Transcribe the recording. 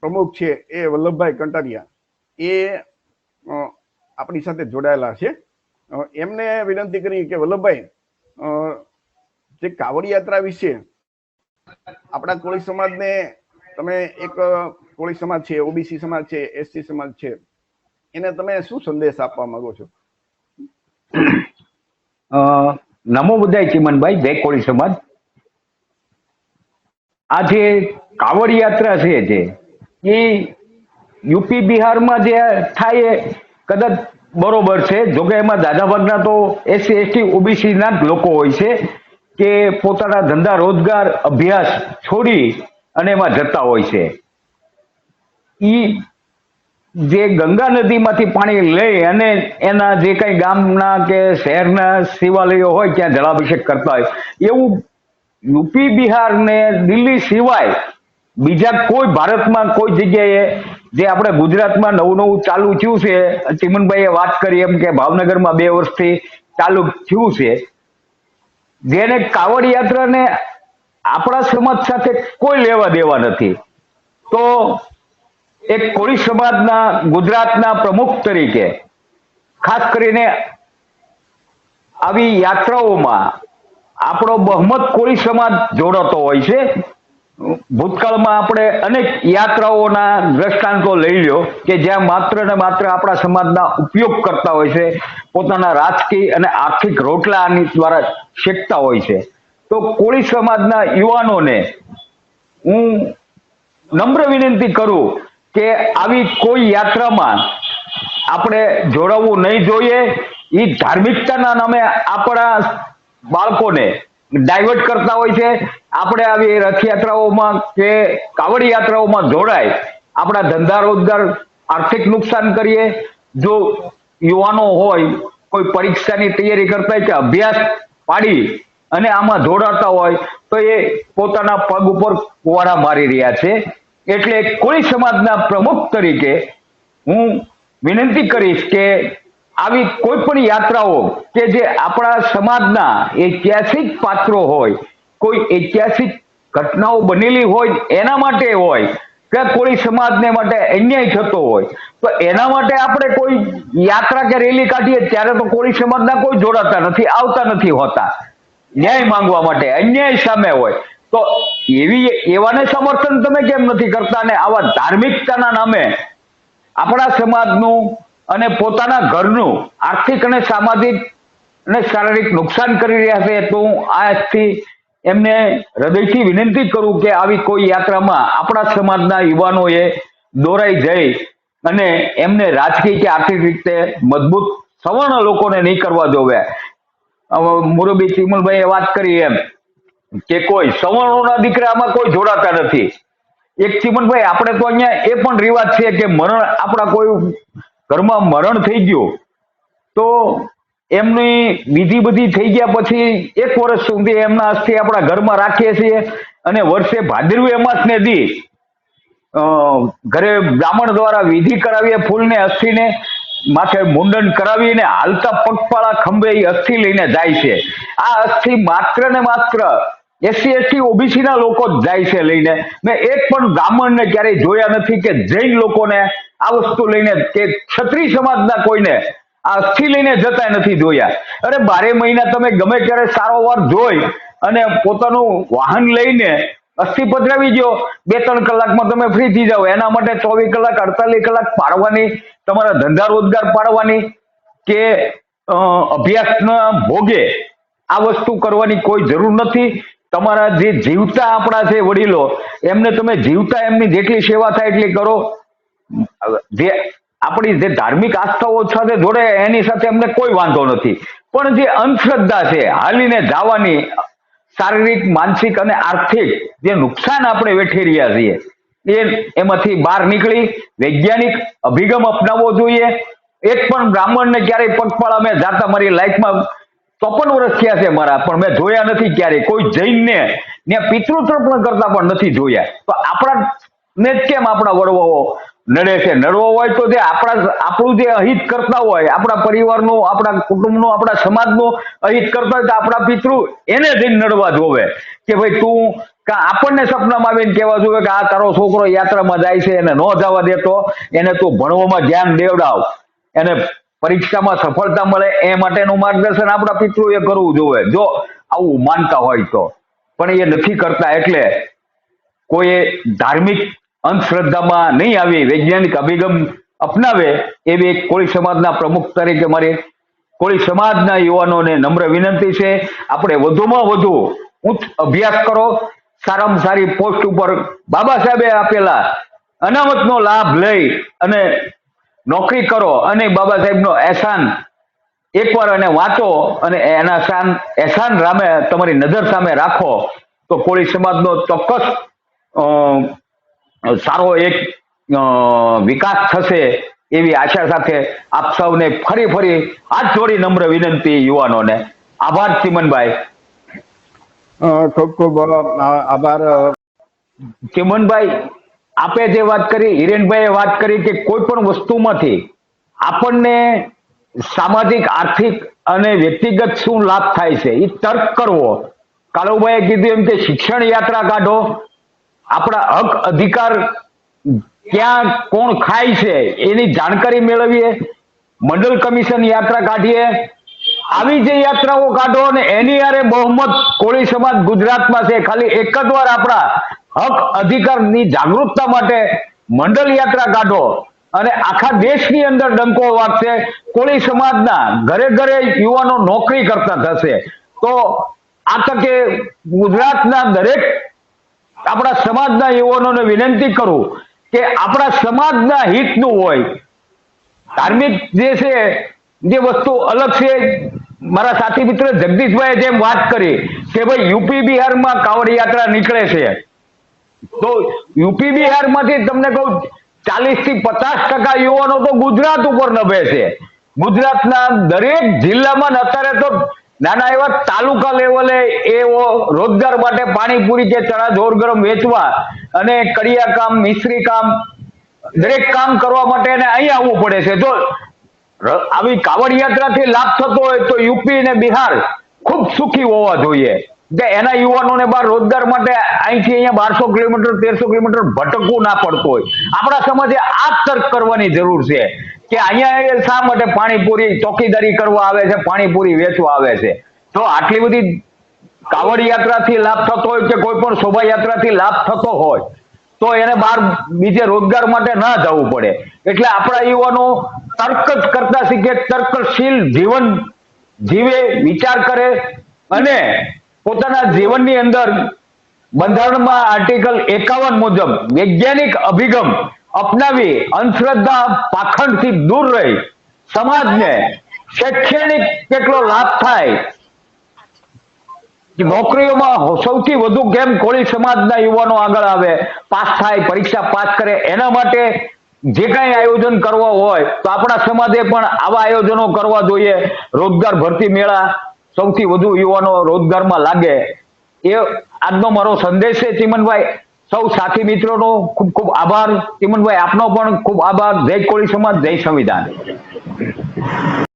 પ્રમુખ છે એ વલ્લભભાઈ કંટારિયા એ આપણી સાથે જોડાયેલા છે. એમને વિનંતી કરી કે વલ્લભભાઈ, જે કાવડ યાત્રા વિશે આપણા કોળી સમાજને તમે એક કોળી સમાજ છે, ઓબીસી સમાજ છે, એસટી સમાજ છે, એને તમે શું સંદેશ આપવા માંગો છો? નમો બુદ્ધાય ચિમનભાઈ, જય કોળી સમાજ. આ જે કાવડ યાત્રા છે જે એ યુપી બિહારમાં જે થાય એ કદાચ બરોબર છે. જોકે એમાં દાદા ભાગના તો એસસી એસટી ઓબીસી ના જ લોકો હોય છે કે પોતાના ધંધા રોજગાર અભ્યાસ છોડી અને એમાં જતા હોય છે. ઈ જે ગંગા નદીમાંથી પાણી લઈ અને એના જે કઈ ગામના કે શહેરના શિવાલયો હોય ત્યાં જળાભિષેક કરતા હોય, એવું યુપી બિહાર ને દિલ્હી સિવાય બીજા કોઈ ભારતમાં કોઈ જગ્યાએ, જે આપણે ગુજરાતમાં નવું નવું ચાલુ થયું છે, ચિમનભાઈએ વાત કરી એમ કે ભાવનગરમાં 2 વર્ષથી ચાલુ થયું છે, જેને કાવડ યાત્રાને આપણા સમાજ સાથે કોઈ લેવા દેવા નથી. તો એક કોળી સમાજના ગુજરાતના પ્રમુખ તરીકે ખાસ કરીને આવી યાત્રાઓમાં આપણો બહમત કોળી સમાજ જોડાતો હોય છે. ભૂતકાળમાં આપણે અનેક યાત્રાઓના દ્રષ્ટાંતો લઈ લ્યો કે જ્યાં માત્ર ને માત્ર આપણા સમાજના ઉપયોગ કરતા હોય છે, પોતાના રાજકીય અને આર્થિક રોટલાની દ્વારા શેકતા હોય છે. તો કોળી સમાજના યુવાનોને હું નમ્ર વિનંતી કરું કે આવી કોઈ યાત્રામાં આપણે જોડાવવું નહીં જોઈએ. એ ધાર્મિકતાના નામે આપણા બાળકોને ડાયવર્ટ કરતા હોય છે. આપણે આવી રથયાત્રાઓમાં કે કાવડ યાત્રાઓમાં જોડાય, આપણા ધંધા રોજગાર આર્થિક નુકસાન કરીએ. જો યુવાનો હોય કોઈ પરીક્ષાની તૈયારી કરતા હોય કે અભ્યાસ પાડી અને આમાં જોડાતા હોય તો એ પોતાના પગ ઉપર કુવાડા મારી રહ્યા છે. એટલે કોળી સમાજના પ્રમુખ તરીકે હું વિનંતી કરીશ કે આવી કોઈ પણ યાત્રાઓ કે જે આપણા સમાજના ઐતિહાસિક પાત્રો હોય, કોઈ ઐતિહાસિક ઘટનાઓ બનેલી હોય એના માટે હોય કે કોળી સમાજને માટે અન્યાય થતો હોય, તો એના માટે આપણે કોઈ યાત્રા કે રેલી કાઢીએ ત્યારે તો કોળી સમાજના કોઈ જોડાતા નથી, આવતા નથી હોતા ન્યાય માંગવા માટે. અન્યાય સામે હોય તો એવાને સમર્થન તમે કેમ નથી કરતા? ને આવા ધાર્મિકતાના નામે આપણા સમાજનું અને પોતાના ઘરનું આર્થિક અને સામાજિક અને શારીરિક નુકસાન કરી રહ્યા છે. તો હું આજથી એમને હૃદયથી વિનંતી કરું કે આવી કોઈ યાત્રામાં આપણા સમાજના યુવાનોએ દોરાઈ જઈ અને એમને રાજકીય કે આર્થિક રીતે મજબૂત સવર્ણ લોકોને નહીં કરવા જોવે. મુરબી ચિમલભાઈએ વાત કરી એમ કે કોઈ સવર્ણોના દીકરામાં કોઈ જોડાતા નથી. એક ચિમનભાઈ, આપણે તો અહીંયા એ પણ રિવાજ છે કે મરણ, આપણા કોઈ ઘરમાં મરણ થઈ ગયું તો એમની વિધિ બધી થઈ ગયા પછી 1 વર્ષ સુધી એમના અસ્થિ આપણા ઘરમાં રાખીએ છીએ અને વર્ષે ભાદરવી અમાસને દી ઘરે બ્રાહ્મણ દ્વારા વિધિ કરાવીએ, ફૂલને અસ્થિને માથે મુંડન કરાવીને હાલતા પગપાળા ખંભે એ અસ્થિ લઈને જાય છે. આ અસ્થિ માત્ર ને માત્ર એસસી એસટી ઓબીસી ના લોકો જ જાય છે લઈને. મેં એક પણ બ્રાહ્મણને ક્યારેય જોયા નથી કે જૈન લોકોને આ વસ્તુ લઈને કે ક્ષત્રિય સમાજના કોઈને આ અસ્થિ લઈને જતા નથી જોયા. અરે 12 મહિના તમે ગમે ત્યારે સારો વાર જોઈ અને પોતાનું વાહન લઈને અસ્થિ પધરાવી દો, 2-3 કલાકમાં તમે ફ્રી થઈ જાઓ. એના માટે 24 કલાક 48 કલાક પાડવાની, તમારા ધંધા રોજગાર પાડવાની કે અભ્યાસના ભોગે આ વસ્તુ કરવાની કોઈ જરૂર નથી. તમારા જે જીવતા આપણા છે વડીલો, એમને તમે જીવતા એમની જેટલી સેવા થાય એટલી કરો. જે આપણી જે ધાર્મિક આસ્થાઓ સાથે જોડે એની સાથે અમને કોઈ વાંધો નથી, પણ જે અંધશ્રદ્ધા છે હાલીને જવાની, શારીરિક માનસિક અને આર્થિક જે નુકસાન આપણે વેઠી રહ્યા છીએ એમાંથી બહાર નીકળી વૈજ્ઞાનિક અભિગમ અપનાવવો જોઈએ. એક પણ બ્રાહ્મણને ક્યારેય પગપાળા મેં જાતા મારી લાઈફમાં 54 વર્ષ થયા છે મારા, પણ મેં જોયા નથી ક્યારેય. કોઈ જૈનને ને પિતૃતર્પણ કરતા પણ નથી જોયા. તો આપણા ને કેમ આપણા વડવાઓ નડે છે? નડવો હોય તો જે આપણું જે અહિત કરતા હોય, આપણા પરિવારનું, આપણા કુટુંબનું, આપણા સમાજનું અહિત કરતા હોય તો આપણા પિતૃ એને જઈને નડવા જોવે કે ભાઈ તું આપણને સપનામાં આવીને કહેવા જોઈએ કે આ તારો છોકરો યાત્રામાં જાય છે એને ન જવા દેતો, એને તું ભણવામાં ધ્યાન દેવડાવ, એને પરીક્ષામાં સફળતા મળે એ માટેનું માર્ગદર્શન આપણા પિતૃએ કરવું જોઈએ, જો આવું માનતા હોય તો. પણ એ નથી કરતા, એટલે કોઈ ધાર્મિક અંધશ્રદ્ધામાં નહીં આવી વૈજ્ઞાનિક અભિગમ અપનાવે એવી એક કોળી સમાજના પ્રમુખ તરીકે મારી કોળી સમાજના યુવાનોને નમ્ર વિનંતી છે. આપણે વધુમાં વધુ ઉચ્ચ અભ્યાસ કરો, સારામાં સારી પોસ્ટ ઉપર બાબા સાહેબે આપેલા અનામતનો લાભ લઈ અને નોકરી કરો, અને બાબા સાહેબનો અહેસાન એકવાર એને વાંચો અને એના અહેસાન રામે તમારી નજર સામે રાખો તો કોળી સમાજનો ચોક્કસ સારો એક વિકાસ થશે એવી આશા સાથે આપ સૌને ફરી હાથ જોડી નમ્ર વિનંતી યુવાનોને. આભાર ચિમનભાઈ. ખૂબ ખૂબ આભાર ચિમનભાઈ, આપે જે વાત કરી, હિરેનભાઈએ વાત કરી કે કોઈ પણ વસ્તુમાંથી આપણને સામાજિક, આર્થિક અને વ્યક્તિગત શું લાભ થાય છે એ તર્ક કરવો. કાળુભાઈએ કીધું એમ કે શિક્ષણ યાત્રા કાઢો, આપણા હક અધિકાર ક્યાં કોણ ખાય છે એની જાણકારી મેળવીએ, મંડળ કમિશન યાત્રા કાઢીએ, આવી જે યાત્રાઓ કાઢો અને એની હારે બહુમત કોળી સમાજ ગુજરાતમાં છે. ખાલી એક જ વાર આપણા હક અધિકારની જાગૃતતા માટે મંડળ યાત્રા કાઢો અને આખા દેશની અંદર ડંકો વાગશે. કોળી સમાજના ઘરે ઘરે યુવાનો નોકરી કરતા થશે. તો આ તકે ગુજરાતના દરેક આપણા સમાજના યુવાનોને વિનંતી કરું કે આપણા સમાજના હિતનું હોય, ધાર્મિક જે છે જે વસ્તુ અલગ છે. મારા સાથી મિત્ર જગદીશભાઈએ જેમ વાત કરી કે ભાઈ યુપી બિહારમાં કાવડ યાત્રા નીકળે છે, તો યુપી બિહારમાંથી તમને કહું 40 થી 50% યુવાનો તો ગુજરાત ઉપર નભે છે. ગુજરાતના દરેક જિલ્લામાં અત્યારે તો નાના એવા તાલુકા લેવલે એવો રોજગાર માટે પાણીપુરી કે ચણા જોર ગરમ વેચવા અને કડિયા કામ, મિસ્ત્રી કામ, દરેક કામ કરવા માટે એને અહીં આવવું પડે છે. જો આવી કાવડ યાત્રાથી લાભ થતો હોય તો યુપી અને બિહાર ખૂબ સુખી હોવા જોઈએ કે એના યુવાનોને બહાર રોજગાર માટે અહીંથી અહીંયા 1200 કિલોમીટર 1300 કિલોમીટર ભટકવું ના પડતું હોય. આપણા સમાજે આ તર્ક કરવાની જરૂર છે કે અહીંયા શા માટે પાણીપુરી ચોકીદારી કરવા આવે છે, પાણીપુરી વેચવા આવે છે. તો આટલી બધી કાવડ યાત્રાથી લાભ થતો હોય કે કોઈ પણ શોભાયાત્રાથી લાભ થતો હોય તો એને બહાર બીજે રોજગાર માટે ના જવું પડે. એટલે આપણા યુવાનો તર્ક જ કરતા શીખે, તર્કશીલ જીવન જીવે, વિચાર કરે અને પોતાના જીવનની અંદર બંધારણમાં આર્ટિકલ 51 મુજબ વૈજ્ઞાનિક અભિગમ અપનાવી અંધશ્રદ્ધા પાખંડથી દૂર રહી સમાજને શૈક્ષણિક કેટલો લાભ થાય, નોકરીઓમાં સૌથી વધુ કેમ કોળી સમાજના યુવાનો આગળ આવે, પાસ થાય, પરીક્ષા પાસ કરે, એના માટે જે કાંઈ આયોજન કરવા હોય તો આપણા સમાજે પણ આવા આયોજનો કરવા જોઈએ. રોજગાર ભરતી મેળા, સૌથી વધુ યુવાનો રોજગારમાં લાગે, એ આજનો મારો સંદેશ છે. ચિમનભાઈ, સૌ સાથી મિત્રોનો ખૂબ ખૂબ આભાર. ચિમનભાઈ, આપનો પણ ખૂબ આભાર. જય કોળી સમાજ, જય સંવિધાન.